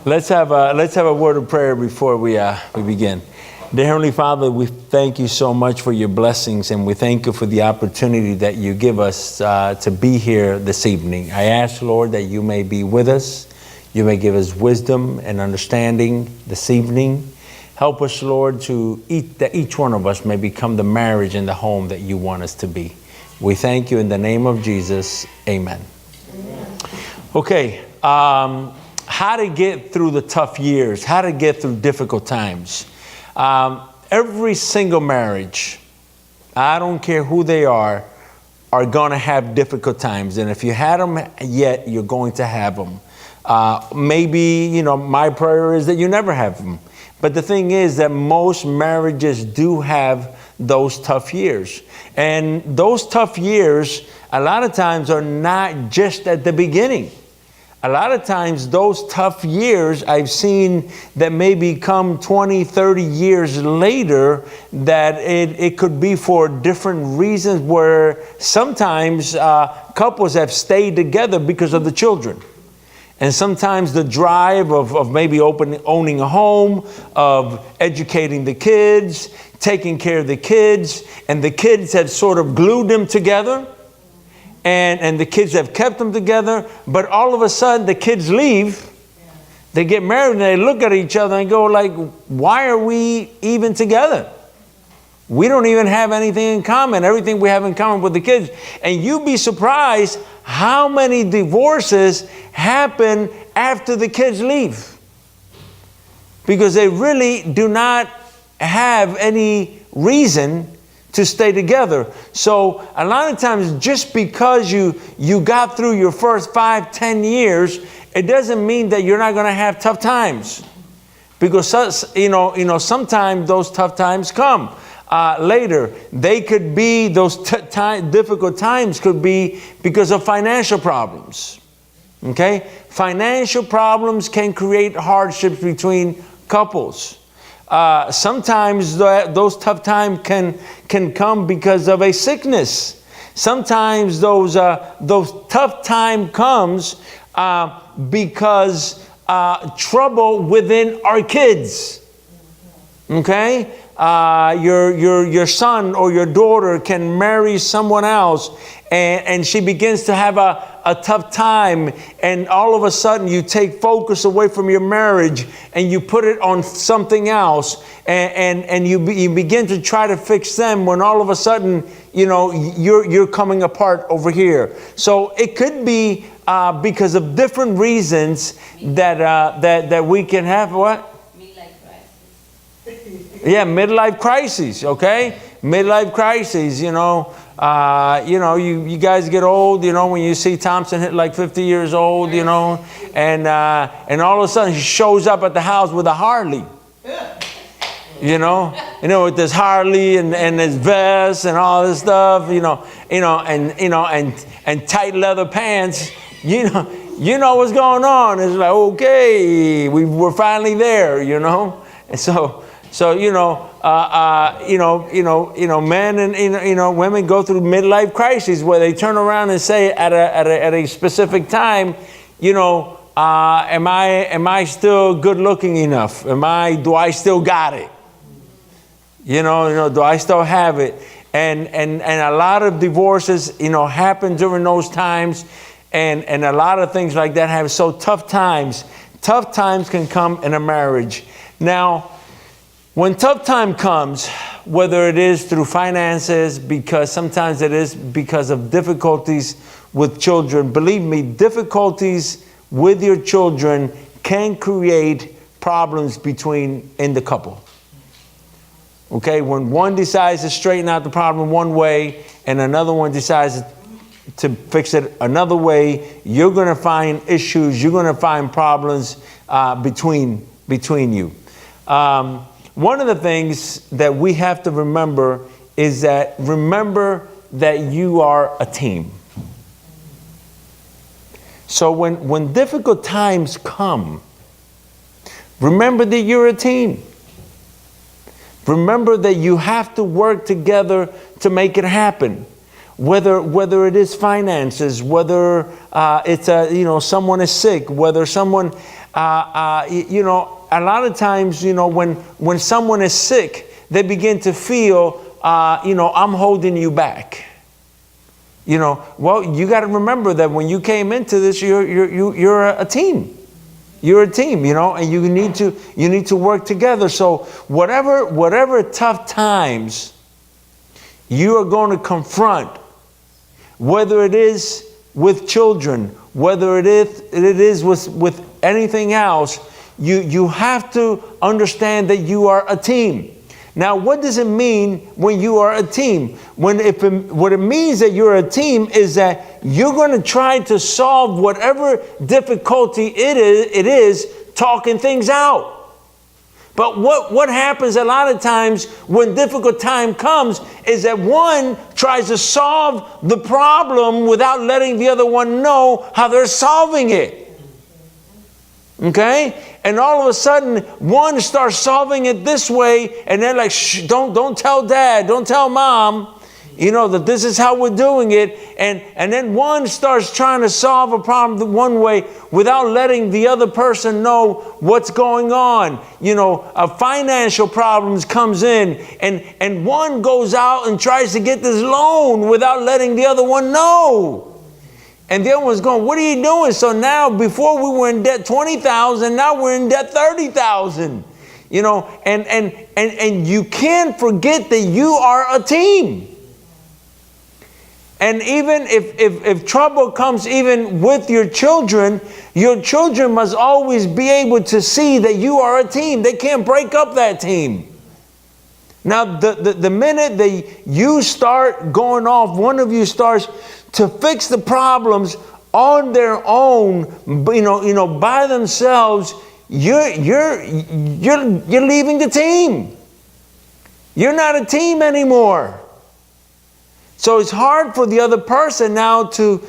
Let's have a word of prayer before we begin. Dear Heavenly Father, we thank you so much for your blessings, and we thank you for the opportunity that you give us to be here this evening. I ask, Lord, that you may be with us. You may give us wisdom and understanding this evening. Help us, Lord, that each one of us may become the marriage and the home that you want us to be. We thank you in the name of Jesus. Amen. Okay. How to get through the tough years, how to get through difficult times. Every single marriage, I don't care who they are going to have difficult times. And if you had them yet, you're going to have them. Maybe, my prayer is that you never have them. But the thing is that most marriages do have those tough years. And those tough years, a lot of times, are not just at the beginning. A lot of times those tough years I've seen that maybe come 20, 30 years later, that it could be for different reasons, where sometimes couples have stayed together because of the children. And sometimes the drive of maybe owning a home, of educating the kids, taking care of the kids, and the kids have sort of glued them together. And the kids have kept them together, but all of a sudden the kids leave, they get married, and they look at each other and go like, why are we even together? We don't even have anything in common, everything we have in common with the kids. And you'd be surprised how many divorces happen after the kids leave, because they really do not have any reason to stay together. So a lot of times, just because you got through your first 5, 10 years, it doesn't mean that you're not going to have tough times. Because sometimes those tough times come later. They could be, those difficult times could be because of financial problems. Okay? Financial problems can create hardships between couples. Sometimes those tough times can come because of a sickness. Sometimes those tough time comes because trouble within our kids. Okay, your son or your daughter can marry someone else, and she begins to have a tough time, and all of a sudden you take focus away from your marriage and you put it on something else, and you begin to try to fix them, when all of a sudden you're coming apart over here. So it could be because of different reasons that we can have what? Midlife crisis. Yeah, midlife crisis. Okay, midlife crisis. You guys get old, when you see Thompson hit like 50 years old, and all of a sudden he shows up at the house with a Harley. With this Harley and his vest and all this stuff, and tight leather pants, you know what's going on. It's like, okay, we're finally there, and so men and women go through midlife crises, where they turn around and say at a specific time, am I still good looking enough? Do I still got it? Do I still have it? And a lot of divorces, happen during those times, and a lot of things like that happen. So tough times can come in a marriage. Now, when tough time comes, whether it is through finances, because sometimes it is because of difficulties with children, believe me, difficulties with your children can create problems in the couple. Okay, when one decides to straighten out the problem one way and another one decides to fix it another way, you're going to find issues, you're going to find problems between you. One of the things that we have to remember is that you are a team. So when difficult times come, remember that you're a team. Remember that you have to work together to make it happen. Whether it is finances, whether it's someone is sick, whether someone you know, a lot of times, you know, when someone is sick, they begin to feel, you know, I'm holding you back. You know, well, you got to remember that when you came into this, you're a team. You're a team, you know, and you need to work together. So whatever tough times you are going to confront, whether it is with children, whether it is with anything else, you have to understand that you are a team. Now, what does it mean when you are a team? What it means that you're a team is that you're going to try to solve whatever difficulty it is talking things out. But what happens a lot of times when difficult time comes is that one tries to solve the problem without letting the other one know how they're solving it. Okay? And all of a sudden, one starts solving it this way, and they're like, shh, don't tell dad, don't tell mom, you know, that this is how we're doing it. And then one starts trying to solve a problem one way without letting the other person know what's going on. You know, financial problems comes in, and one goes out and tries to get this loan without letting the other one know. And the other one's going, what are you doing? So now, before we were in debt $20,000, now we're in debt $30,000. You know, and you can't forget that you are a team. And even if trouble comes even with your children must always be able to see that you are a team. They can't break up that team. Now, the minute that you start going off, one of you starts to fix the problems on their own, you know, by themselves, you're leaving the team. You're not a team anymore. So it's hard for the other person now to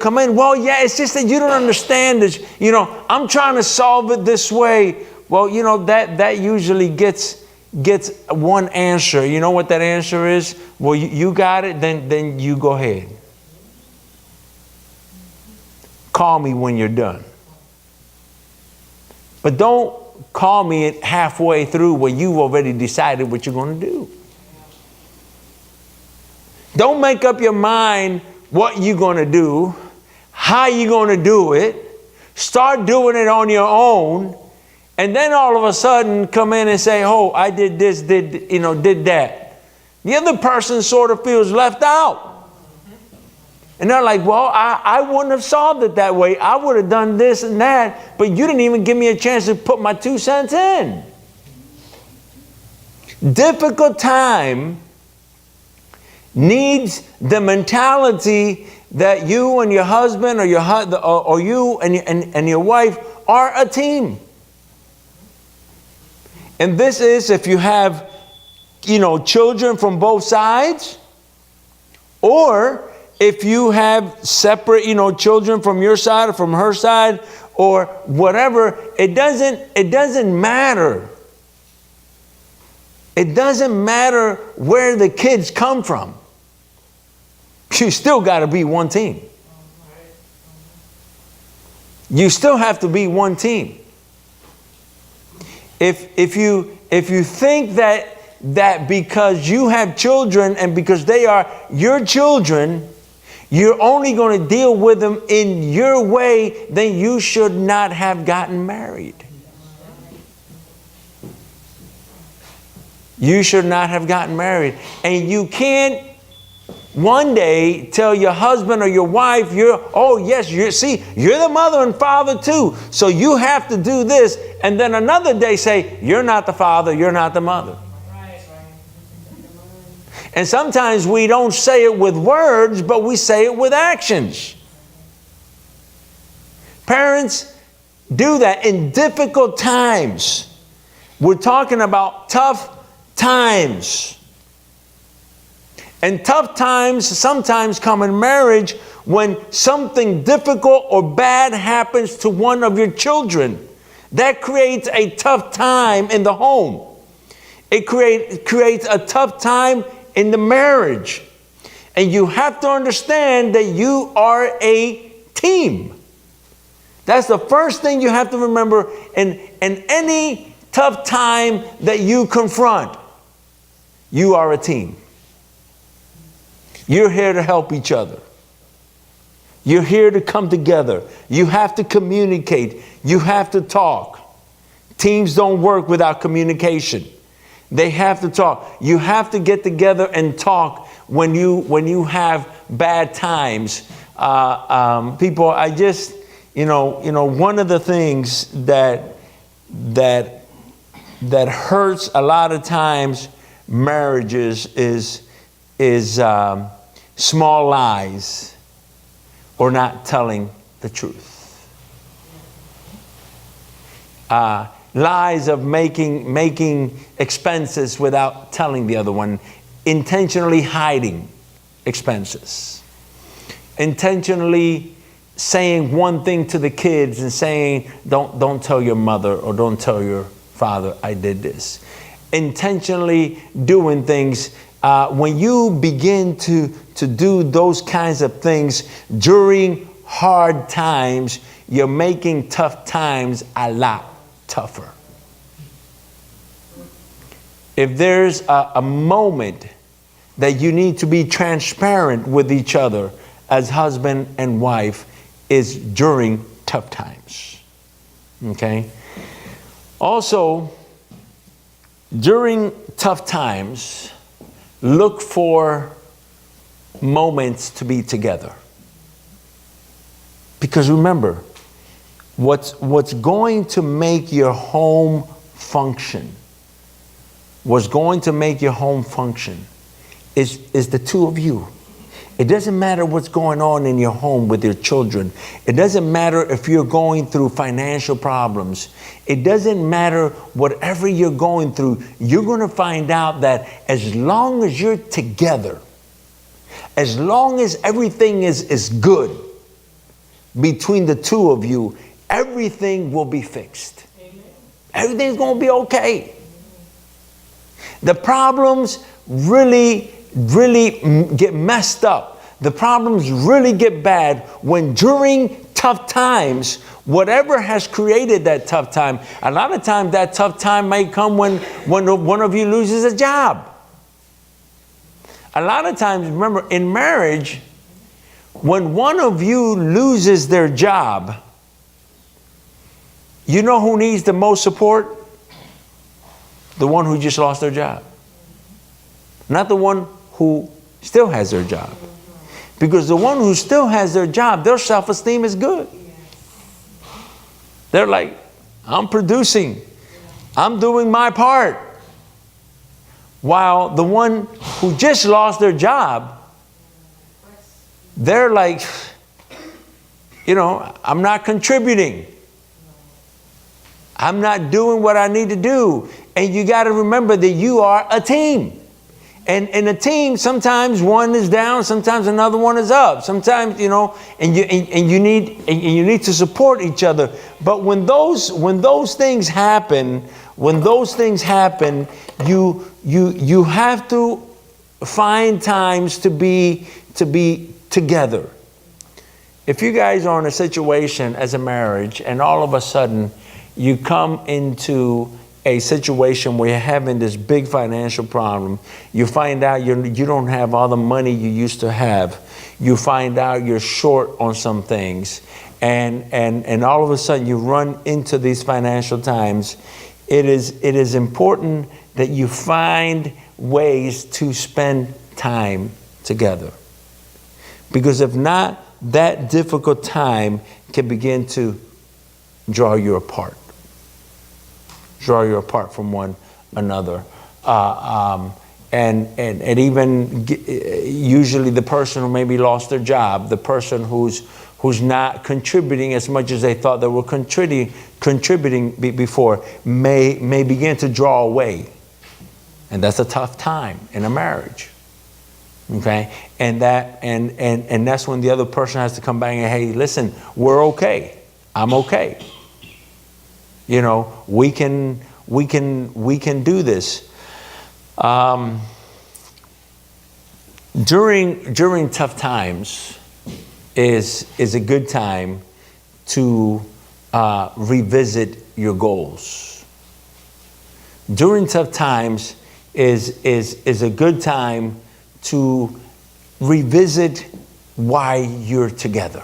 come in. Well, yeah, it's just that you don't understand this. You know, I'm trying to solve it this way. Well, you know, that usually gets one answer. You know what that answer is? Well, you got it, then you go ahead. Call me when you're done. But don't call me halfway through when you've already decided what you're going to do. Don't make up your mind what you're going to do, how you're going to do it. Start doing it on your own. And then all of a sudden come in and say, oh, I did this, did that. The other person sort of feels left out. And they're like, well, I wouldn't have solved it that way. I would have done this and that, but you didn't even give me a chance to put my 2 cents in. Difficult time needs the mentality that you and your husband or you and your wife are a team. And this is if you have, you know, children from both sides, or if you have separate, you know, children from your side or from her side or whatever. It doesn't matter. It doesn't matter where the kids come from. You still got to be one team. You still have to be one team. If you think that because you have children and because they are your children, you're only going to deal with them in your way, then you should not have gotten married. You should not have gotten married. And you can't one day tell your husband or your wife, you're the mother and father too, so you have to do this. And then another day say, you're not the father, you're not the mother. And sometimes we don't say it with words, but we say it with actions. Parents do that in difficult times. We're talking about tough times. And tough times sometimes come in marriage when something difficult or bad happens to one of your children. That creates a tough time in the home. It creates a tough time in the marriage. And you have to understand that you are a team. That's the first thing you have to remember in any tough time that you confront. You are a team. You're here to help each other. You're here to come together. You have to communicate. You have to talk. Teams don't work without communication. They have to talk. You have to get together and talk when you have bad times. People, I just, one of the things that hurts a lot of times marriages is small lies or not telling the truth. Lies of making expenses without telling the other one, intentionally hiding expenses, intentionally saying one thing to the kids and saying, don't tell your mother or don't tell your father I did this. Intentionally doing things. When you begin to do those kinds of things during hard times, you're making tough times a lot tougher. If there's a moment that you need to be transparent with each other as husband and wife, is during tough times. Okay? Also, during tough times, look for moments to be together. Because remember, what's going to make your home function, is the two of you. It doesn't matter what's going on in your home with your children. It doesn't matter if you're going through financial problems. It doesn't matter whatever you're going through. You're going to find out that as long as you're together, as long as everything is good between the two of you, everything will be fixed. Amen. Everything's going to be okay. The problems really get messed up. The problems really get bad when during tough times, whatever has created that tough time, a lot of times that tough time may come when one of you loses a job. A lot of times, remember, in marriage, when one of you loses their job, you know who needs the most support? The one who just lost their job. Not the one who still has their job. Because the one who still has their job, their self-esteem is good. They're like, I'm producing. I'm doing my part. While the one who just lost their job, they're like, I'm not contributing. I'm not doing what I need to do. And you got to remember that you are a team. And in a team, sometimes one is down, sometimes another one is up. Sometimes, and you need to support each other. But when those things happen, you have to find times to be together. If you guys are in a situation as a marriage and all of a sudden you come into a situation where you're having this big financial problem, you find out you don't have all the money you used to have. You find out you're short on some things, and all of a sudden you run into these financial times. It is important that you find ways to spend time together, because if not, that difficult time can begin to draw you apart from one another. And even usually the person who maybe lost their job, the person who's not contributing as much as they thought they were contributing before, may begin to draw away. And that's a tough time in a marriage. Okay? And that's when the other person has to come back and, hey, listen, we're okay. I'm okay. We can do this. During tough times is a good time to revisit your goals. During tough times is a good time to revisit why you're together.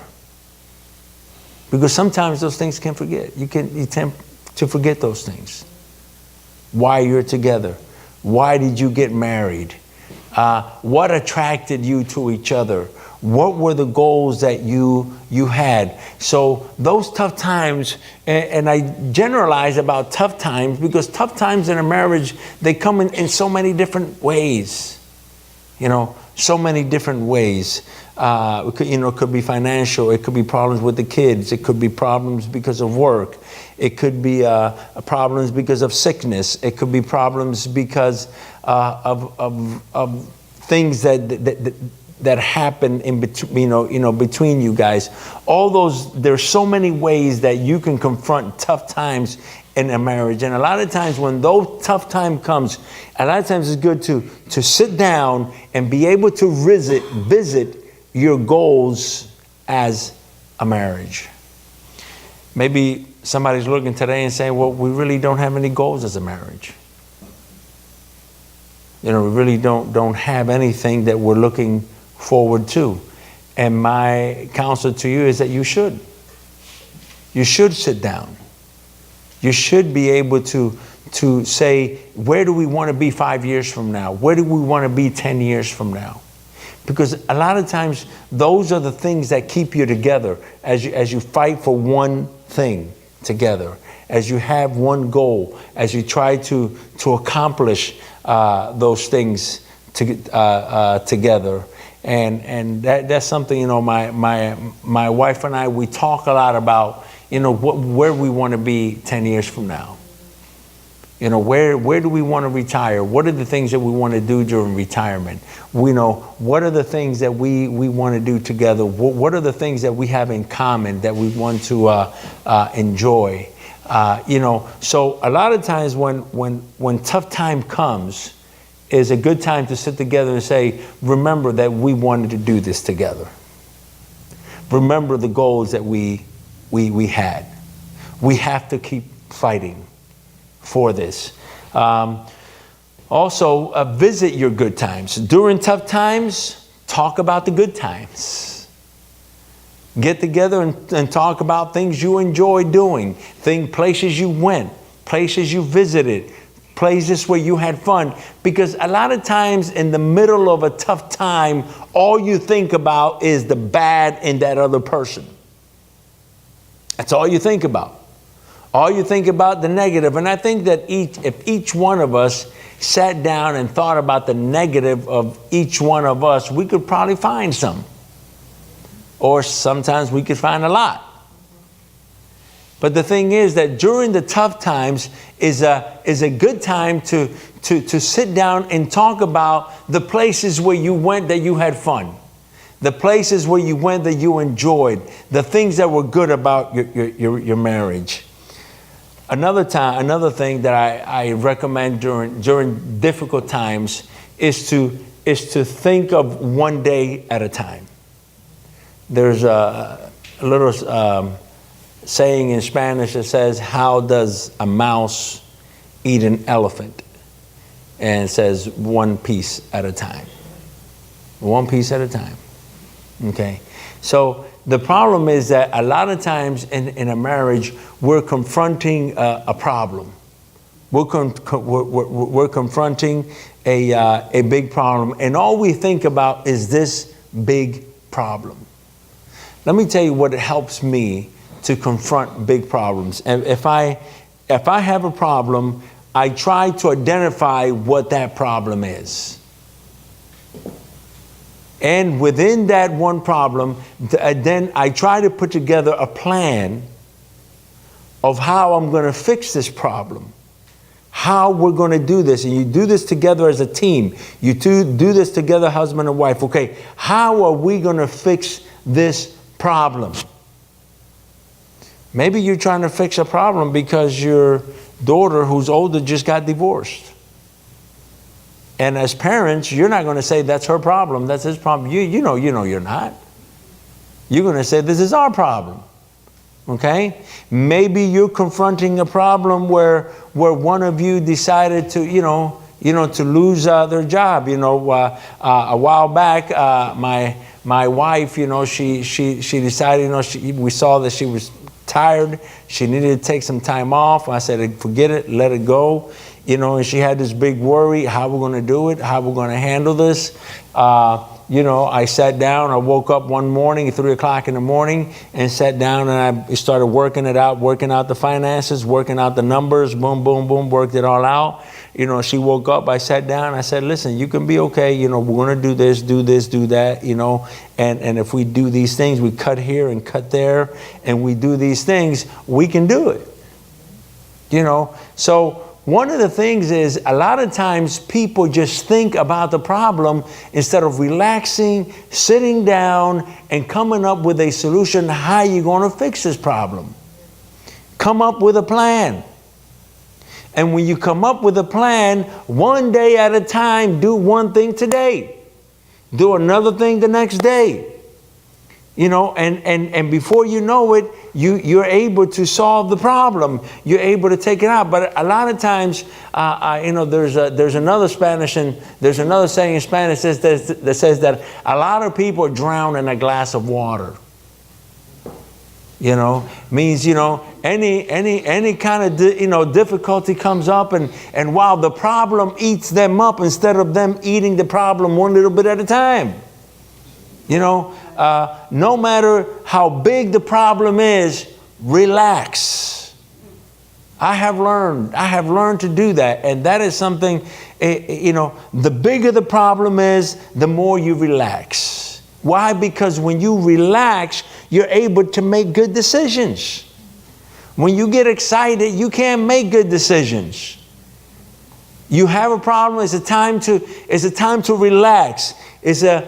Because sometimes those things can forget. You tend to forget those things. Why you're together. Why did you get married? What attracted you to each other? What were the goals that you had? So those tough times, and I generalize about tough times because tough times in a marriage, they come in so many different ways. So many different ways. It could be financial. It could be problems with the kids. It could be problems because of work. It could be problems because of sickness. It could be problems because of things that happen in between, between you guys. All those. There's so many ways that you can confront tough times in a marriage, and a lot of times when those tough time comes, a lot of times it's good to sit down and be able to visit your goals as a marriage. Maybe somebody's looking today and saying, well, we really don't have any goals as a marriage. We really don't have anything that we're looking forward to. And my counsel to you is that you should. You should sit down. You should be able to say, where do we want to be 5 years from now? Where do we want to be 10 years from now? Because a lot of times, those are the things that keep you together as you fight for one thing together, as you have one goal, as you try to accomplish those things together. And that's something, my wife and I, we talk a lot about, where we want to be 10 years from now. Where do we want to retire? What are the things that we want to do during retirement? What are the things that we want to do together? What are the things that we have in common that we want to enjoy? So a lot of times when tough time comes, is a good time to sit together and say, remember that we wanted to do this together. Remember the goals that we had. We have to keep fighting for this. Also, visit your good times. During tough times, talk about the good times. Get together and talk about things you enjoy doing, places you went, places you visited, places where you had fun. Because a lot of times in the middle of a tough time, all you think about is the bad in that other person. That's all you think about. All you think about the negative. And I think that if each one of us sat down and thought about the negative of each one of us, we could probably find some. Or sometimes we could find a lot. But the thing is that during the tough times is a good time to sit down and talk about the places where you went that you had fun. The places where you went that you enjoyed. The things that were good about your marriage. Another thing that I recommend during difficult times is to think of one day at a time. There's a little saying in Spanish that says, how does a mouse eat an elephant? And it says, one piece at a time. One piece at a time. Okay? So the problem is that a lot of times in a marriage, we're confronting a problem. We're confronting a big problem. And all we think about is this big problem. Let me tell you what helps me to confront big problems. And if I have a problem, I try to identify what that problem is. And within that one problem, then I try to put together a plan of how I'm going to fix this problem, how we're going to do this. And you do this together as a team. You do this together, husband and wife. Okay, how are we going to fix this problem? Maybe you're trying to fix a problem because your daughter who's older just got divorced. And as parents, you're not going to say that's her problem, that's his problem. You know you're not. You're going to say this is our problem. Okay? Maybe you're confronting a problem where one of you decided to, to lose their job. A while back, my wife, she decided, we saw that she was tired. She needed to take some time off. I said, forget it, let it go. And she had this big worry, how we're going to do it, how we're going to handle this. I sat down, I woke up one morning at 3 o'clock in the morning and sat down and I started working out the finances, working out the numbers, boom, boom, boom, worked it all out. She woke up, I sat down, I said, listen, you can be okay. We're going to do this, do that, and if we do these things, we cut here and cut there, and we do these things, we can do it. So one of the things is a lot of times people just think about the problem instead of relaxing, sitting down, and coming up with a solution. How you're going to fix this problem? Come up with a plan. And when you come up with a plan, one day at a time, do one thing today. Do another thing the next day. And before you know it, you're able to solve the problem. You're able to take it out. But a lot of times, there's another saying in Spanish that says that a lot of people drown in a glass of water. Means, any kind of, difficulty comes up, and while the problem eats them up, instead of them eating the problem one little bit at a time. No matter how big the problem is, relax. I have learned to do that. And that is something, the bigger the problem is, the more you relax. Why? Because when you relax, you're able to make good decisions. When you get excited, you can't make good decisions. You have a problem, it's a time to relax. It's a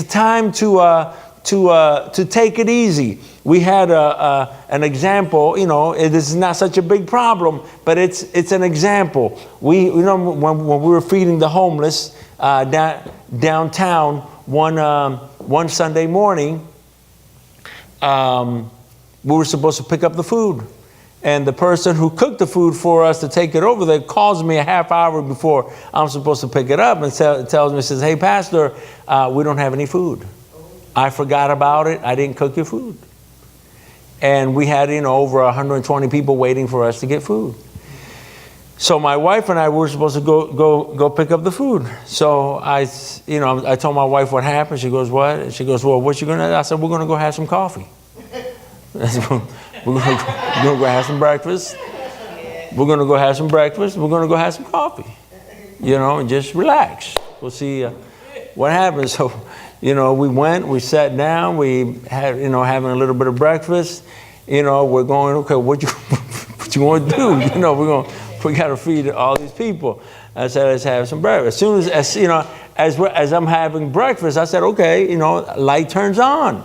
time to take it easy. We had an example. This is not such a big problem, but it's an example. When we were feeding the homeless downtown one Sunday morning, we were supposed to pick up the food. And the person who cooked the food for us to take it over there calls me a half hour before I'm supposed to pick it up and tells me, says, hey, Pastor, we don't have any food. I forgot about it. I didn't cook your food. And we had, over 120 people waiting for us to get food. So my wife and I were supposed to go pick up the food. So I told my wife what happened. She goes, what? She goes, well, what you going to do? I said, we're going to go have some coffee. We're going to go have some breakfast. We're going to go have some breakfast. We're going to go have some coffee. And just relax. We'll see what happens. So, we went, we sat down, we had, having a little bit of breakfast. We're going, okay, what you want to do? We got to feed all these people. I said, let's have some breakfast. As soon as I'm having breakfast, I said, okay, light turns on.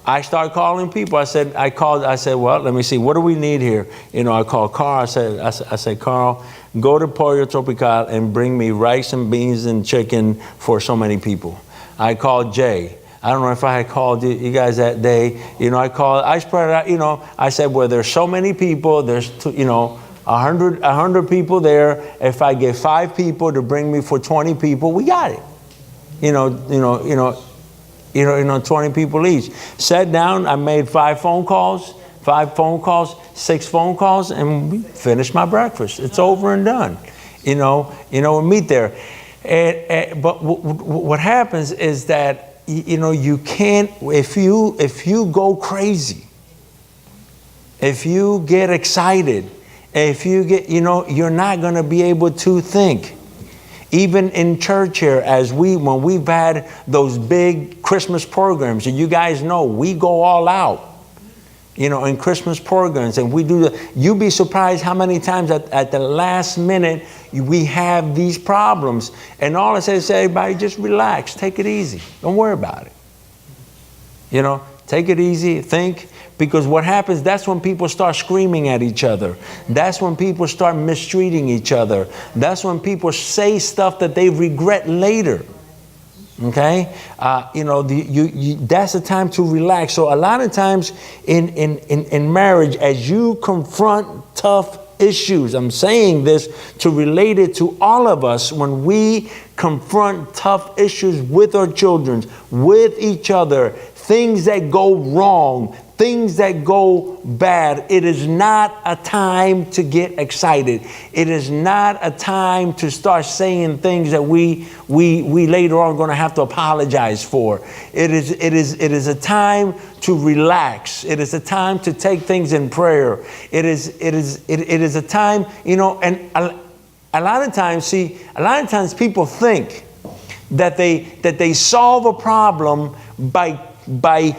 I started calling people. I said, well, let me see, what do we need here? I called Carl. I said, Carl, go to Pollo Tropical and bring me rice and beans and chicken for so many people. I called Jay. I don't know if I had called you guys that day. I spread it out, I said, well, there's so many people, there's 100 people there. If I get 5 people to bring me for 20 people, we got it. 20 people each. Sat down, I made 5 phone calls, 6 phone calls, and we finished my breakfast. It's over and done. We meet there. But what happens is that, you can't, if you go crazy, if you get excited, if you get, you're not going to be able to think. Even in church here, when we've had those big Christmas programs, and you guys know, we go all out, in Christmas programs, and we do you'd be surprised how many times at the last minute we have these problems. And all I say is, everybody just relax, take it easy. Don't worry about it. Take it easy, think. Because what happens, that's when people start screaming at each other. That's when people start mistreating each other. That's when people say stuff that they regret later. Okay, that's the time to relax. So a lot of times in marriage, as you confront tough issues, I'm saying this to relate it to all of us, when we confront tough issues with our children, with each other, things that go wrong, things that go bad, it is not a time to get excited. It is not a time to start saying things that we later on are going to have to apologize for. It is a time to relax. It is a time to take things in prayer. It is a time, and a lot of times people think that they solve a problem by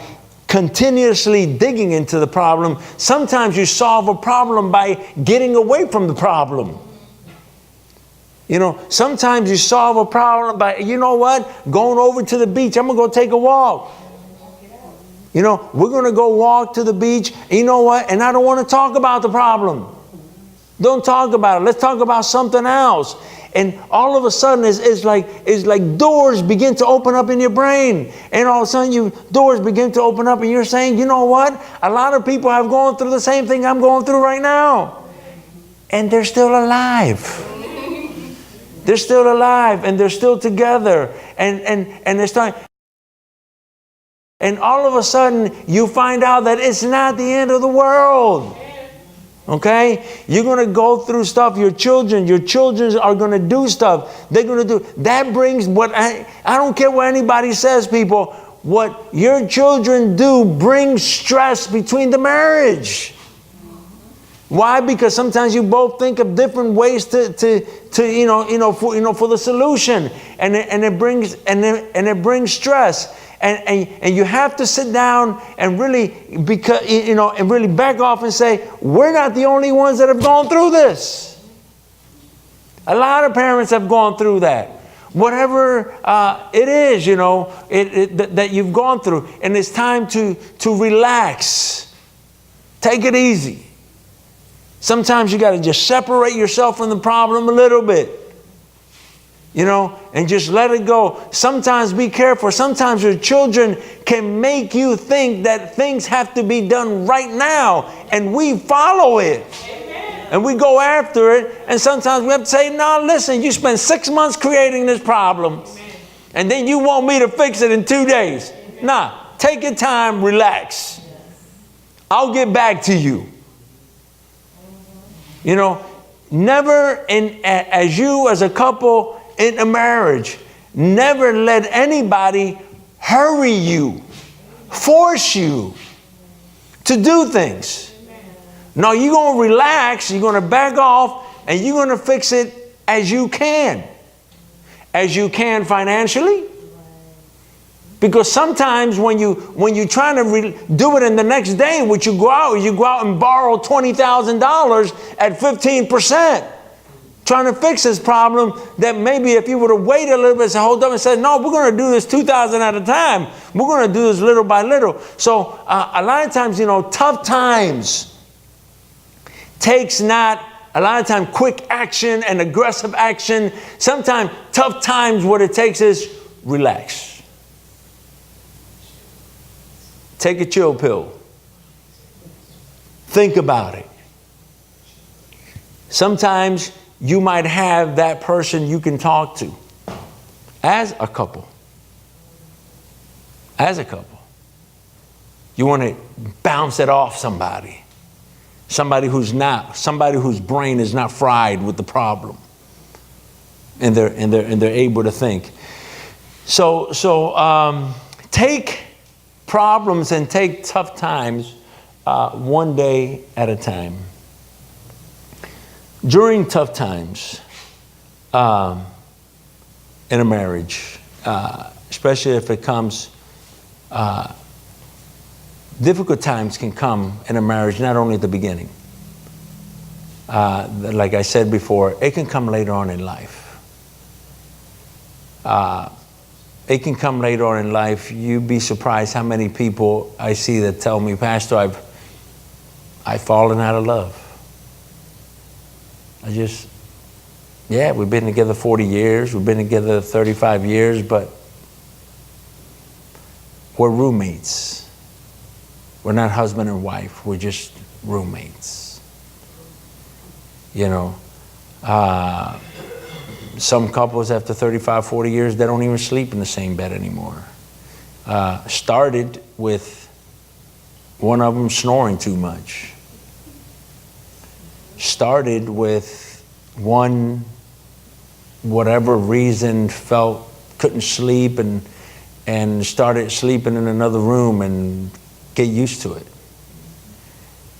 continuously digging into the problem. Sometimes you solve a problem by getting away from the problem. Sometimes you solve a problem by, going over to the beach. I'm going to go take a walk. We're going to go walk to the beach. And and I don't want to talk about the problem. Don't talk about it. Let's talk about something else. And all of a sudden, it's like doors begin to open up in your brain. And all of a sudden, doors begin to open up and you're saying, you know what? A lot of people have gone through the same thing I'm going through right now. And they're still alive. They're still alive and they're still together. And they're starting. And all of a sudden, you find out that it's not the end of the world. Okay? You're going to go through stuff. Your children are going to do stuff. They're going to do. That brings I don't care what anybody says, people. What your children do brings stress between the marriage. Why? Because sometimes you both think of different ways to for the solution, and it brings stress. And you have to sit down and really, and really back off and say, we're not the only ones that have gone through this. A lot of parents have gone through that. Whatever it is, that you've gone through. And it's time to relax. Take it easy. Sometimes you got to just separate yourself from the problem a little bit. And just let it go. Sometimes be careful. Sometimes your children can make you think that things have to be done right now. And we follow it. Amen. And we go after it. And sometimes we have to say, no, listen, you spent 6 months creating this problem. Amen. And then you want me to fix it in 2 days. Amen. Nah, take your time, relax. Yes. I'll get back to you. Never, as a couple, in a marriage, never let anybody hurry you, force you to do things. No, you're going to relax, you're going to back off, and you're going to fix it as you can. As you can financially. Because sometimes when you're trying to do it in the next day, you go out and borrow $20,000 at 15%. Trying to fix this problem that maybe if you would have waited a little bit and said, hold up and said, no, we're going to do this 2,000 at a time. We're going to do this little by little. So a lot of times, tough times takes not a lot of time quick action and aggressive action. Sometimes tough times, what it takes is relax. Take a chill pill. Think about it. Sometimes you might have that person you can talk to as a couple. As a couple. You want to bounce it off somebody. Somebody whose brain is not fried with the problem. And they're able to think. So take problems and take tough times one day at a time. During tough times in a marriage, especially if it comes, difficult times can come in a marriage, not only at the beginning. Like I said before, it can come later on in life. It can come later on in life. You'd be surprised how many people I see that tell me, Pastor, I've fallen out of love. We've been together 40 years, we've been together 35 years, but we're roommates. We're not husband and wife. We're just roommates. You know, some couples after 35, 40 years, they don't even sleep in the same bed anymore. Started with one of them snoring too much. Started with one, whatever reason, couldn't sleep and started sleeping in another room and get used to it.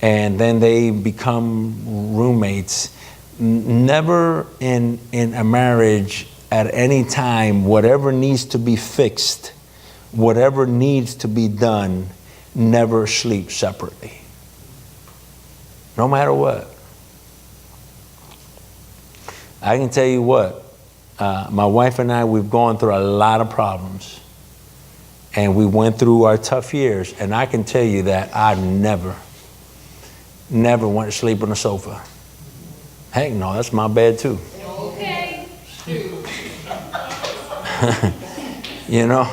And then they become roommates. Never in a marriage at any time, whatever needs to be fixed, whatever needs to be done, never sleep separately. No matter what. I can tell you what, my wife and I, we've gone through a lot of problems. And we went through our tough years. And I can tell you that I never went to sleep on the sofa. Heck no, that's my bed too. Okay. You know,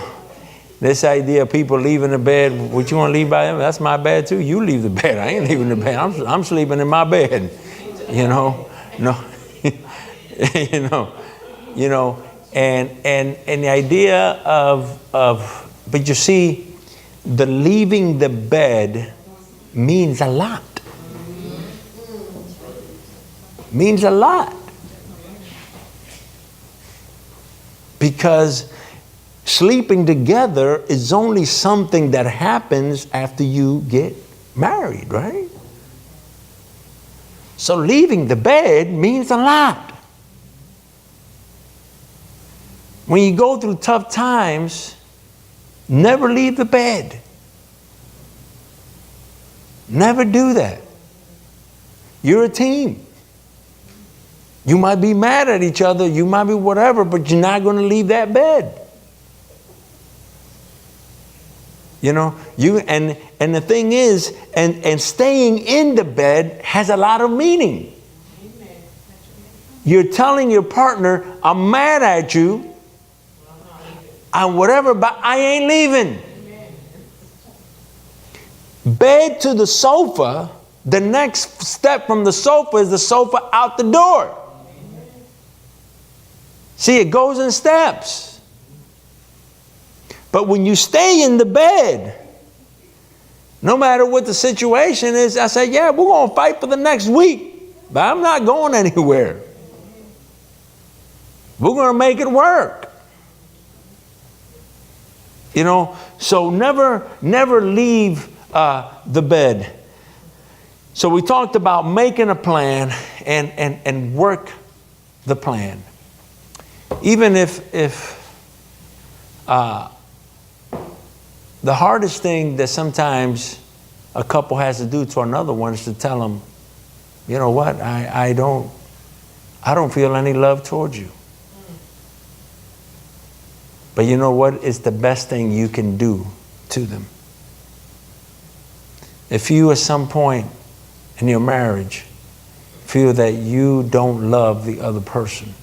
this idea of people leaving the bed, what you want to leave by them? That's my bed too. You leave the bed. I ain't leaving the bed. I'm sleeping in my bed. You know, no, you know, and the idea of, but you see, the leaving the bed means a lot. Means a lot. Because sleeping together is only something that happens after you get married, right? So leaving the bed means a lot. When you go through tough times, never leave the bed. Never do that. You're a team. You might be mad at each other, you might be whatever, but you're not going to leave that bed. You know, and the thing is, and staying in the bed has a lot of meaning. You're telling your partner, I'm mad at you, I'm whatever, but I ain't leaving. Bed to the sofa, the next step from the sofa is the sofa out the door. See, it goes in steps. But when you stay in the bed, no matter what the situation is, I say, yeah, we're going to fight for the next week, but I'm not going anywhere. We're going to make it work. You know, so never leave the bed. So we talked about making a plan and work the plan. Even if the hardest thing that sometimes a couple has to do to another one is to tell them, you know what, I don't feel any love towards you. But you know what? It's the best thing you can do to them. If you at some point in your marriage feel that you don't love the other person,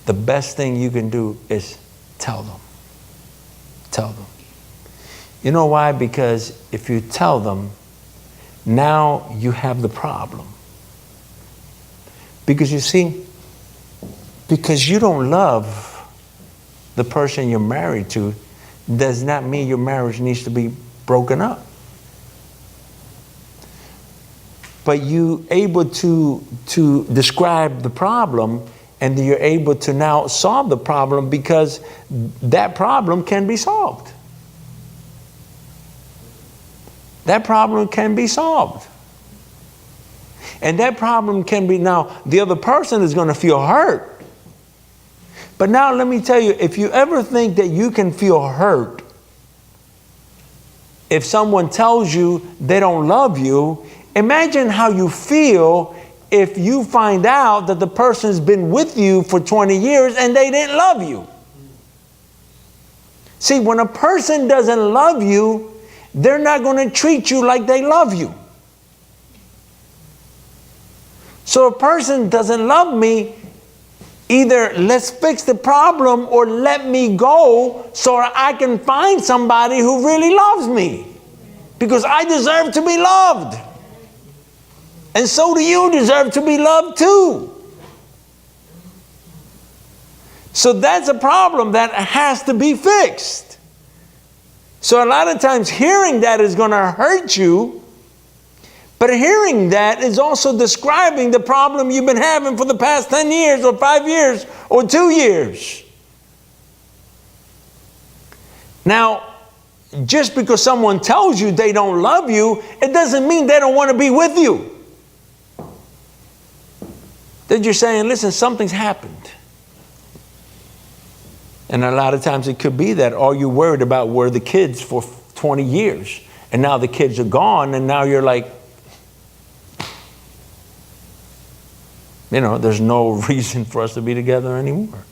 the best thing you can do is tell them. Tell them. You know why? Because if you tell them, now you have the problem. Because you see, because you don't love the person you're married to, does not mean your marriage needs to be broken up. But you able to describe the problem, and you're able to now solve the problem because that problem can be solved. That problem can be solved. And that problem can be, now the other person is going to feel hurt. But now let me tell you, if you ever think that you can feel hurt if someone tells you they don't love you, imagine how you feel if you find out that the person's been with you for 20 years and they didn't love you. See, when a person doesn't love you, they're not going to treat you like they love you. So a person doesn't love me, Either let's fix the problem or let me go so I can find somebody who really loves me. Because I deserve to be loved. And so do you deserve to be loved too. So that's a problem that has to be fixed. So a lot of times hearing that is going to hurt you. But hearing that is also describing the problem you've been having for the past 10 years or 5 years or 2 years. Now, just because someone tells you they don't love you, it doesn't mean they don't want to be with you. They're just saying, listen, something's happened. And a lot of times it could be that all you worried about were the kids for 20 years. And now the kids are gone, and now you're like, there's no reason for us to be together anymore.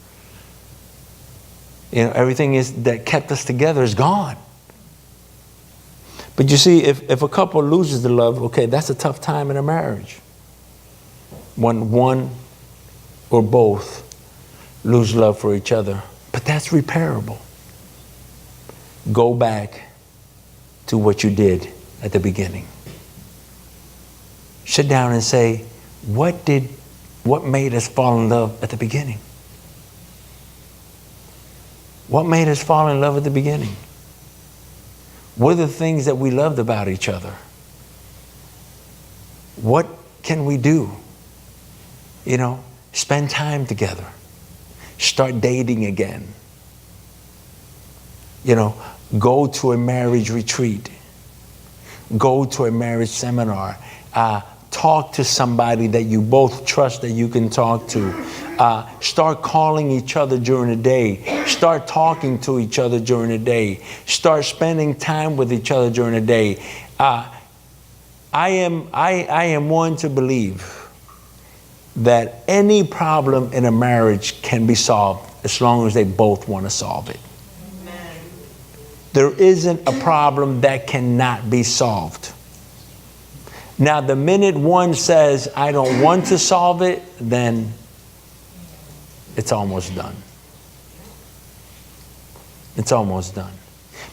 Everything that kept us together is gone. But you see, if a couple loses the love, okay, that's a tough time in a marriage. When one or both lose love for each other. But that's repairable. Go back to what you did at the beginning. Sit down and say, what made us fall in love at the beginning? What made us fall in love at the beginning? What are the things that we loved about each other? What can we do? Spend time together. Start dating again. Go to a marriage retreat. Go to a marriage seminar. Talk to somebody that you both trust that you can talk to. Start calling each other during the day. Start talking to each other during the day. Start spending time with each other during the day. I am one to believe that any problem in a marriage can be solved as long as they both want to solve it. Amen. There isn't a problem that cannot be solved. Now, the minute one says, I don't want to solve it, then it's almost done. It's almost done.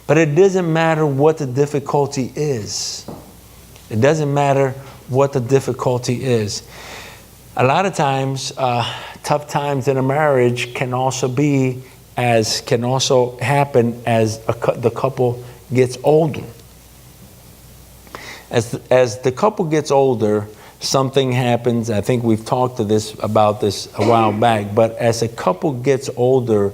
But it doesn't matter what the difficulty is. It doesn't matter what the difficulty is. A lot of times, tough times in a marriage can also happen as the couple gets older. As the couple gets older, something happens. I think we've talked about this a while back. But as a couple gets older,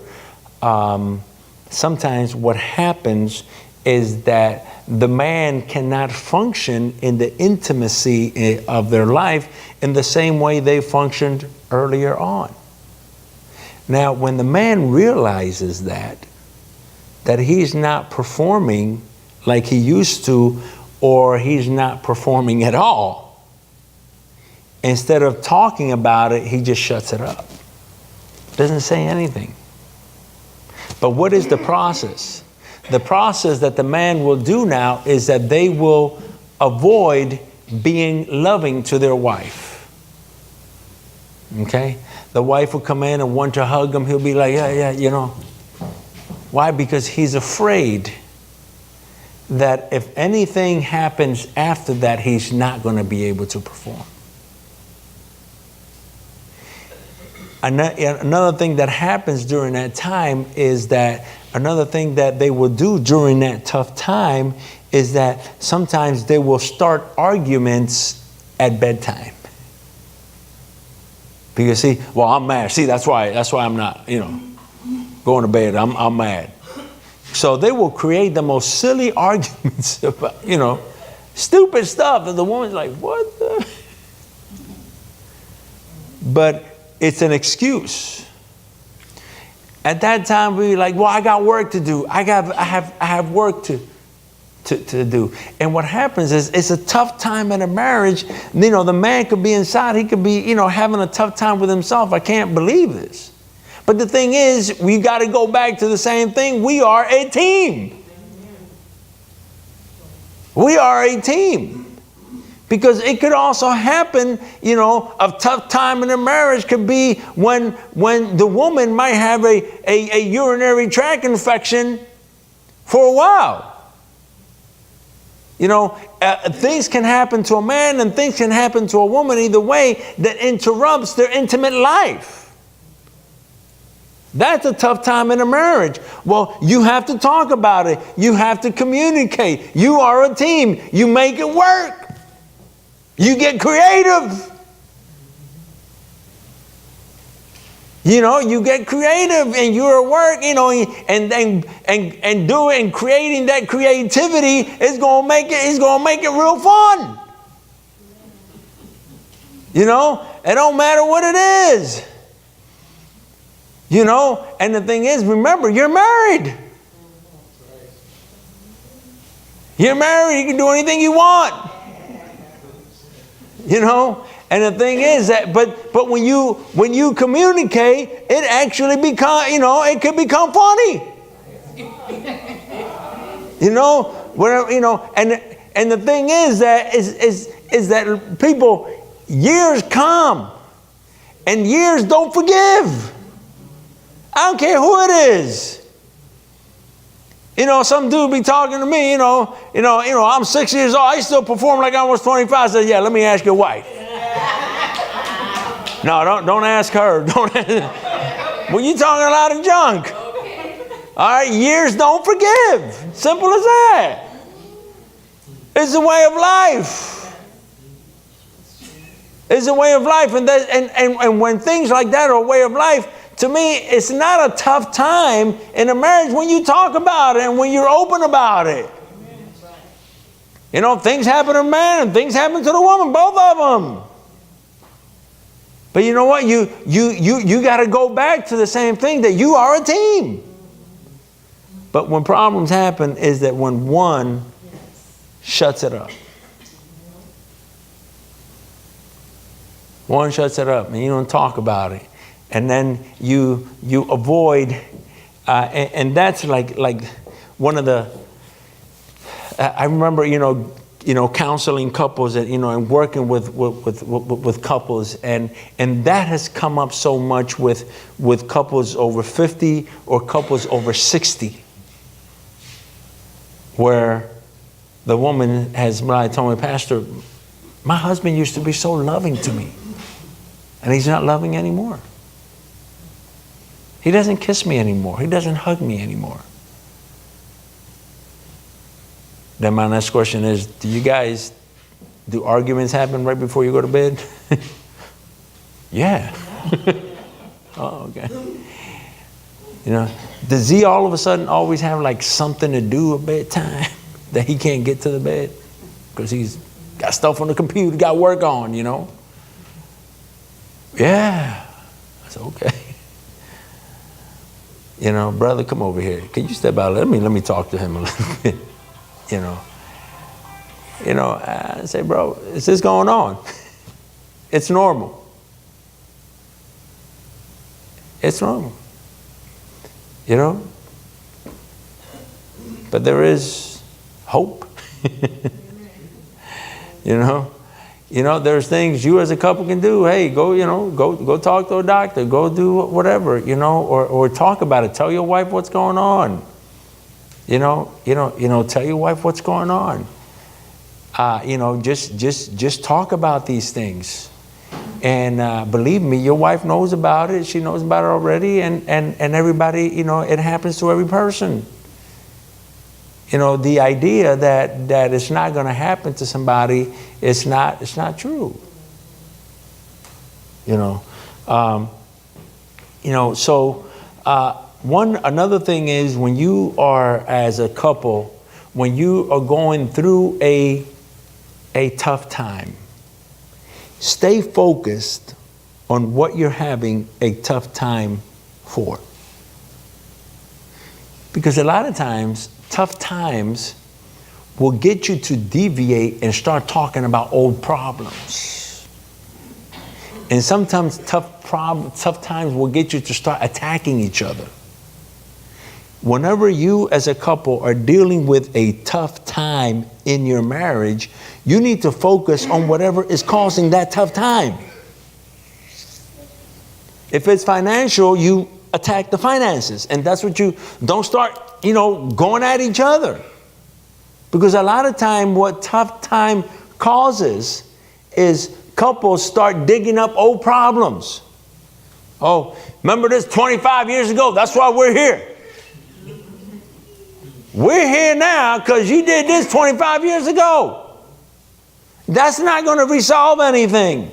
sometimes what happens is that the man cannot function in the intimacy of their life in the same way they functioned earlier on. Now, when the man realizes that he's not performing like he used to, or he's not performing at all, instead of talking about it, he just shuts it up. Doesn't say anything. But what is the process? The process that the man will do now is that they will avoid being loving to their wife. Okay? The wife will come in and want to hug him. He'll be like, yeah. Why? Because he's afraid that if anything happens after that, he's not going to be able to perform. Another thing that happens during that time is that another thing that they will do during that tough time is that sometimes they will start arguments at bedtime. Because see, well, I'm mad. See, that's why I'm not, going to bed. I'm mad. So they will create the most silly arguments about, stupid stuff. And the woman's like, what the? But it's an excuse. At that time, we're like, well, I got work to do. I have work to do. And what happens is it's a tough time in a marriage. The man could be inside. He could be, having a tough time with himself. I can't believe this. But the thing is, we got to go back to the same thing. We are a team. We are a team. Because it could also happen, a tough time in a marriage could be when the woman might have a urinary tract infection for a while. Things can happen to a man and things can happen to a woman either way that interrupts their intimate life. That's a tough time in a marriage. Well, you have to talk about it. You have to communicate. You are a team. You make it work. You get creative. You get creative and you're at work, and doing, creating that creativity is going to make it real fun. It don't matter what it is. And the thing is, remember, you're married. You're married, you can do anything you want. And the thing is that, but when you communicate, it actually it could become funny. And the thing is that people, years come, and years don't forgive. I don't care who it is. Some dude be talking to me, I'm 6 years old, I still perform like I was 25. I said, yeah, let me ask your wife. No, don't ask her. Well, you talking a lot of junk. All right, years don't forgive. Simple as that. It's a way of life. It's a way of life. And when things like that are a way of life, to me, it's not a tough time in a marriage when you talk about it and when you're open about it. Things happen to a man and things happen to the woman, both of them. But you know what? You got to go back to the same thing, that you are a team. But when problems happen is that when one shuts it up. One shuts it up and you don't talk about it. And then you avoid, and that's like one of the. I remember counseling couples and working with couples, and that has come up so much with couples over 50 or couples over 60, where the woman has told me, Pastor, my husband used to be so loving to me, and he's not loving anymore. He doesn't kiss me anymore. He doesn't hug me anymore. Then my next question is, do arguments happen right before you go to bed? Yeah. Oh, okay. Does he all of a sudden always have something to do at bedtime that he can't get to the bed? Because he's got stuff on the computer, got work on, Yeah. I said, okay. Brother, come over here. Can you step out? Let me talk to him a little bit. I say, bro, is this going on? It's normal. It's normal. But there is hope. There's things you as a couple can do. Hey, go talk to a doctor. Go do whatever, or talk about it. Tell your wife what's going on. Tell your wife what's going on. Just talk about these things. And believe me, your wife knows about it. She knows about it already. And everybody, it happens to every person. The idea that it's not going to happen to somebody, it's not true. Another thing is, when you are, as a couple, when you are going through a tough time, stay focused on what you're having a tough time for. Because a lot of times, tough times will get you to deviate and start talking about old problems. And sometimes tough times will get you to start attacking each other. whenever you as a couple are dealing with a tough time in your marriage, you need to focus on whatever is causing that tough time. If it's financial, you attack the finances. And that's what you, don't start, going at each other. Because a lot of time what tough time causes is couples start digging up old problems. Oh, remember this 25 years ago? That's why we're here. We're here now because you did this 25 years ago. That's not going to resolve anything.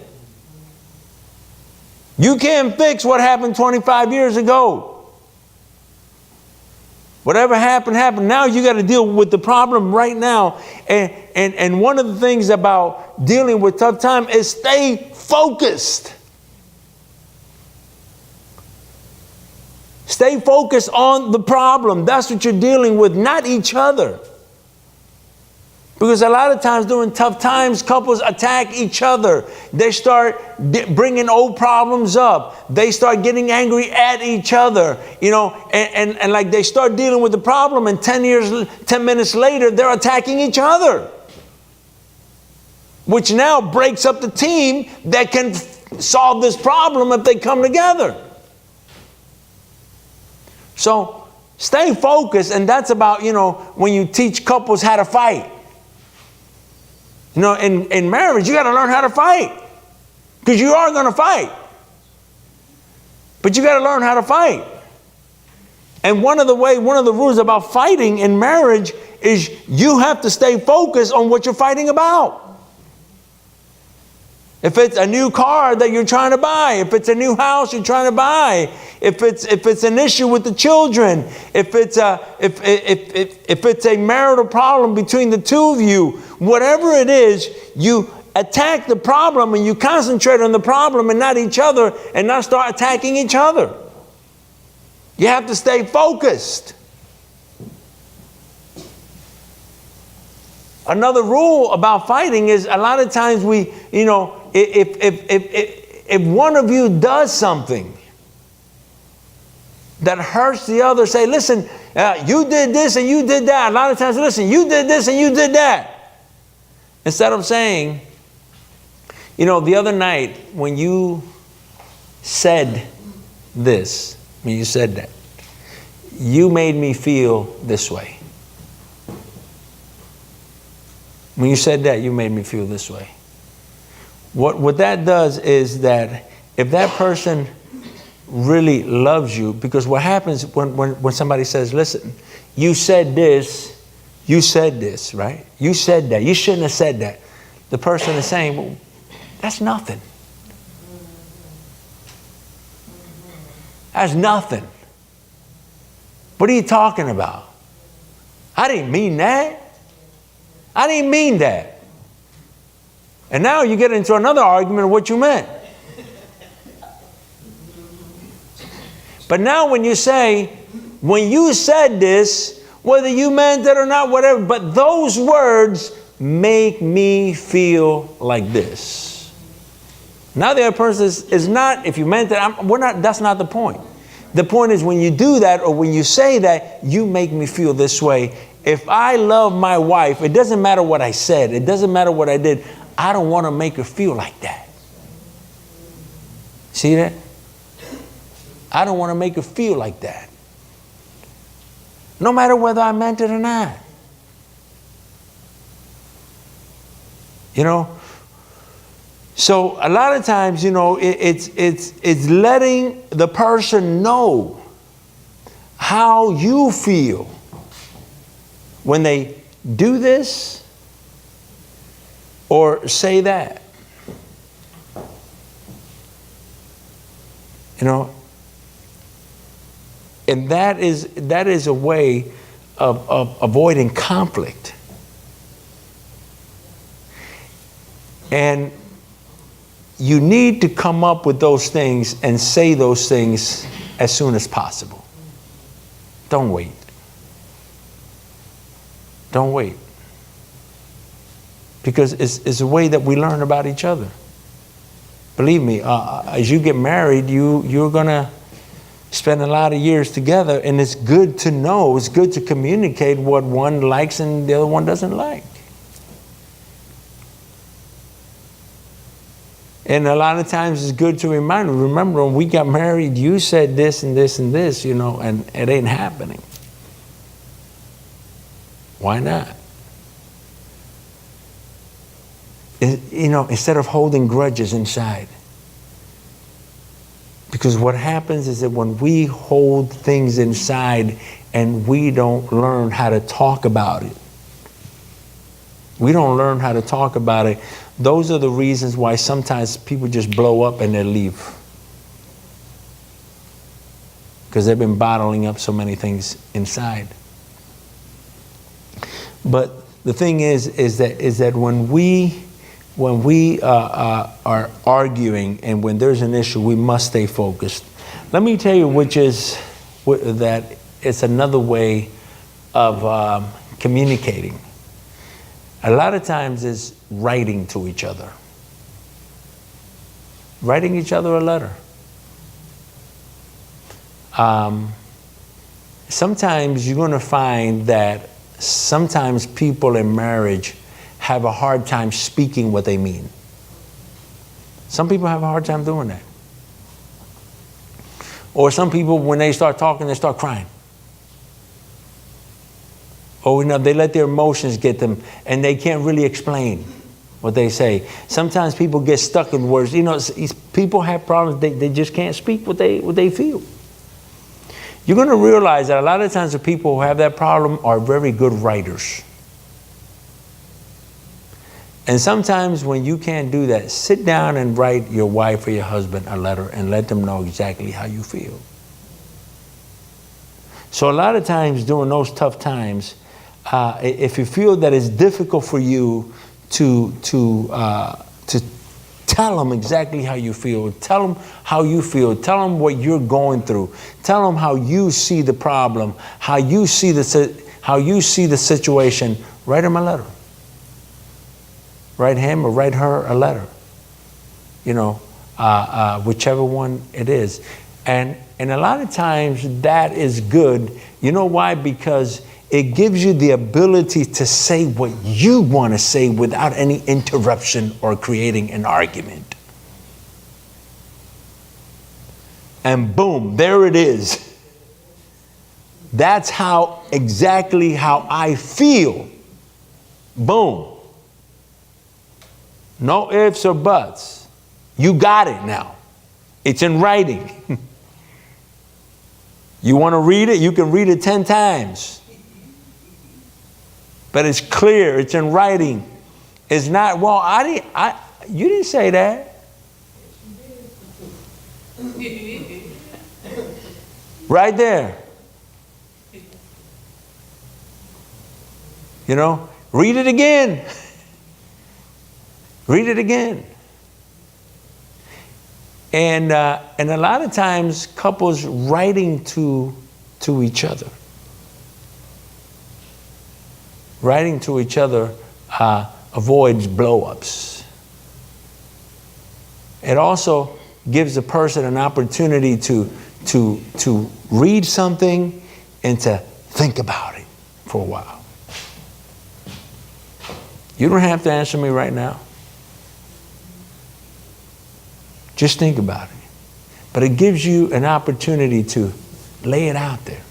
You can't fix what happened 25 years ago. Whatever happened, happened. Now you got to deal with the problem right now. And one of the things about dealing with tough time is stay focused. Stay focused on the problem. That's what you're dealing with, not each other. Because a lot of times during tough times, couples attack each other. They start bringing old problems up. They start getting angry at each other, and like they start dealing with the problem, and 10 minutes later, they're attacking each other. Which now breaks up the team that can solve this problem if they come together. So stay focused, and that's about, when you teach couples how to fight. In marriage, you got to learn how to fight. Because you are going to fight. But you got to learn how to fight. And one of the rules about fighting in marriage is you have to stay focused on what you're fighting about. If it's a new car that you're trying to buy, if it's a new house you're trying to buy, if it's an issue with the children, if it's a marital problem between the two of you, whatever it is, you attack the problem and you concentrate on the problem and not each other, and not start attacking each other. You have to stay focused. Another rule about fighting is a lot of times if one of you does something that hurts the other, say, listen, you did this and you did that. A lot of times, listen, you did this and you did that. Instead of saying, the other night when you said this, when you said that, you made me feel this way. When you said that, you made me feel this way. What that does is that if that person really loves you, because what happens when somebody says, listen, you said this, right? You said that. You shouldn't have said that. The person is saying, well, that's nothing. That's nothing. What are you talking about? I didn't mean that. I didn't mean that. And now you get into another argument of what you meant. But now when you say, when you said this, whether you meant it or not, whatever, but those words make me feel like this. Now the other person is not, if you meant it, that's not the point. The point is when you do that, or when you say that, you make me feel this way. If I love my wife, it doesn't matter what I said. It doesn't matter what I did. I don't want to make her feel like that. See that? I don't want to make her feel like that. No matter whether I meant it or not. So a lot of times, it's letting the person know how you feel when they do this or say that. And that is a way of avoiding conflict. And you need to come up with those things and say those things as soon as possible. Don't wait. Don't wait. Because it's a way that we learn about each other. Believe me, as you get married, you're gonna spend a lot of years together, and it's good to know, it's good to communicate what one likes and the other one doesn't like. And a lot of times it's good to remember when we got married, you said this and this and this, you know, and it ain't happening. Why not? You know, instead of holding grudges inside. Because what happens is that when we hold things inside and we don't learn how to talk about it, those are the reasons why sometimes people just blow up and they leave. Because they've been bottling up so many things inside. But the thing is that when we are arguing and when there's an issue, we must stay focused. Let me tell you that it's another way of communicating. A lot of times is writing to each other. Writing each other a letter. Sometimes you're going to find that sometimes people in marriage have a hard time speaking what they mean. Some people have a hard time doing that. Or some people, when they start talking, they start crying. Or, you know, they let their emotions get them and they can't really explain what they say. Sometimes people get stuck in words. You know, people have problems. They just can't speak what they feel. You're going to realize that a lot of times the people who have that problem are very good writers. And sometimes when you can't do that, sit down and write your wife or your husband a letter and let them know exactly how you feel. So a lot of times during those tough times, if you feel that it's difficult for you to tell them exactly how you feel, tell them how you feel, tell them what you're going through, tell them how you see the problem, how you see the situation, write them a letter. Write him or write her a letter. You know, whichever one it is. And a lot of times that is good. You know why? Because it gives you the ability to say what you want to say without any interruption or creating an argument. And boom, there it is. That's exactly how I feel. Boom. No ifs or buts. You got it now. It's in writing. You want to read it? You can read it 10 times. But it's clear. It's in writing. It's not, well, you didn't say that. Right there. You know, read it again. Read it again. And a lot of times couples writing to each other. Writing to each other avoids blow-ups. It also gives the person an opportunity to read something and to think about it for a while. You don't have to answer me right now. Just think about it. But it gives you an opportunity to lay it out there.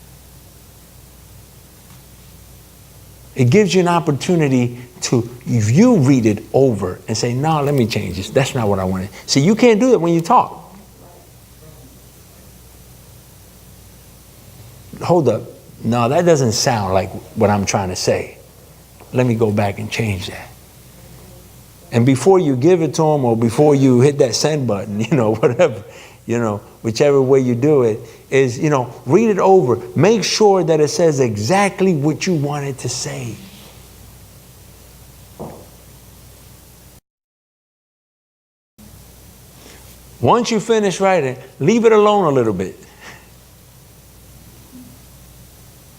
It gives you an opportunity to, if you read it over and say, no, let me change this. That's not what I wanted. See, you can't do that when you talk. Hold up. No, that doesn't sound like what I'm trying to say. Let me go back and change that. And before you give it to them or before you hit that send button, you know, whatever, you know, whichever way you do it, is, you know, read it over. Make sure that it says exactly what you want it to say. Once you finish writing, leave it alone a little bit.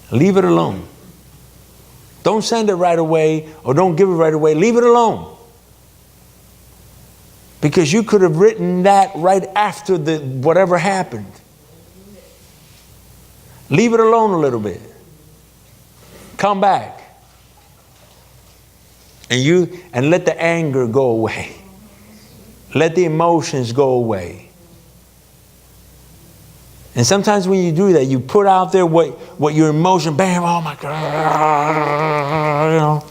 Leave it alone. Don't send it right away or don't give it right away. Leave it alone. Because you could have written that right after whatever happened. Leave it alone a little bit. Come back. And let the anger go away. Let the emotions go away. And sometimes when you do that, you put out there what your emotion, bam, oh my God, you know.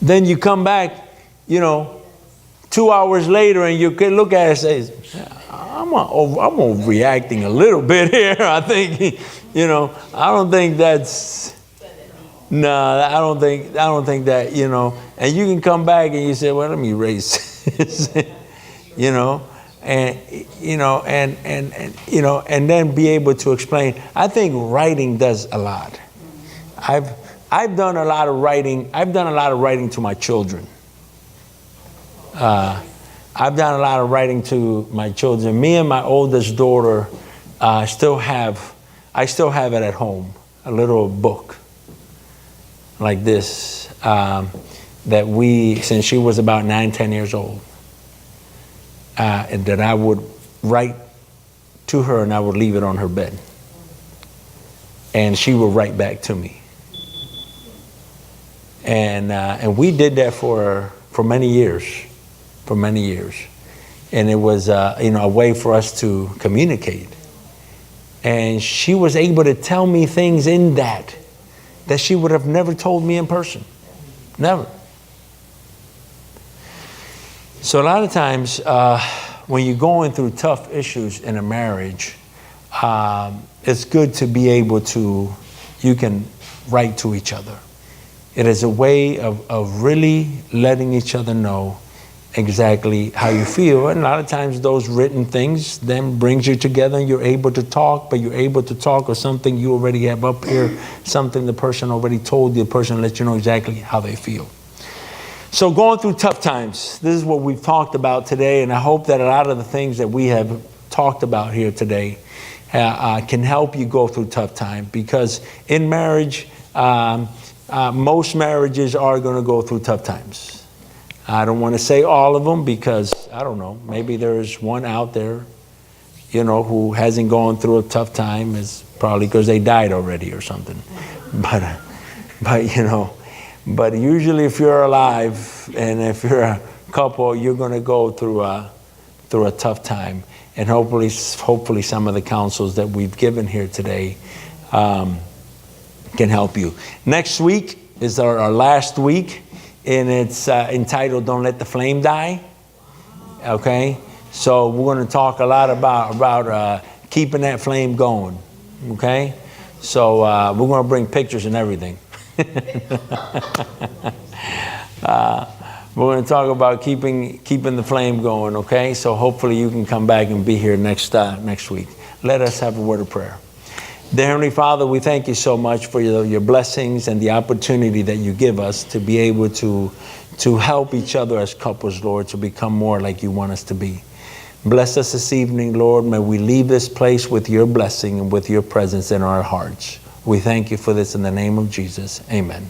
Then you come back, 2 hours later, and you can look at it and say, I'm overreacting a little bit here. I think, I don't think that's, no, I don't think that, and you can come back and you say, well, let me erase this, and then be able to explain. I think writing does a lot. I've done a lot of writing. I've done a lot of writing to my children. I've done a lot of writing to my children. Me and my oldest daughter I still have it at home, a little book like this that since she was about 9-10 years old, and that I would write to her, and I would leave it on her bed, and she would write back to me. And we did that for many years, and it was a way for us to communicate. And she was able to tell me things in that she would have never told me in person, never. So a lot of times when you're going through tough issues in a marriage, it's good to be able to, you can write to each other. It is a way of really letting each other know exactly how you feel. And a lot of times those written things then brings you together, and you're able to talk, but you're able to talk of something you already have up here, something the person already told you, the person let you know exactly how they feel. So going through tough times, this is what we've talked about today, and I hope that a lot of the things that we have talked about here today can help you go through tough time, because in marriage, most marriages are going to go through tough times. I don't want to say all of them, because I don't know, maybe there's one out there, who hasn't gone through a tough time. It's probably because they died already or something. But usually if you're alive and if you're a couple, you're going to go through a tough time. And hopefully some of the counsels that we've given here today can help you. Next week is our last week, and it's entitled "Don't Let the Flame Die." Okay, so we're going to talk a lot about keeping that flame going. Okay, so we're going to bring pictures and everything. We're going to talk about keeping the flame going. Okay, so hopefully you can come back and be here next week. Let us have a word of prayer. Dear Heavenly Father, we thank you so much for your blessings and the opportunity that you give us to be able to help each other as couples, Lord, to become more like you want us to be. Bless us this evening, Lord. May we leave this place with your blessing and with your presence in our hearts. We thank you for this in the name of Jesus. Amen.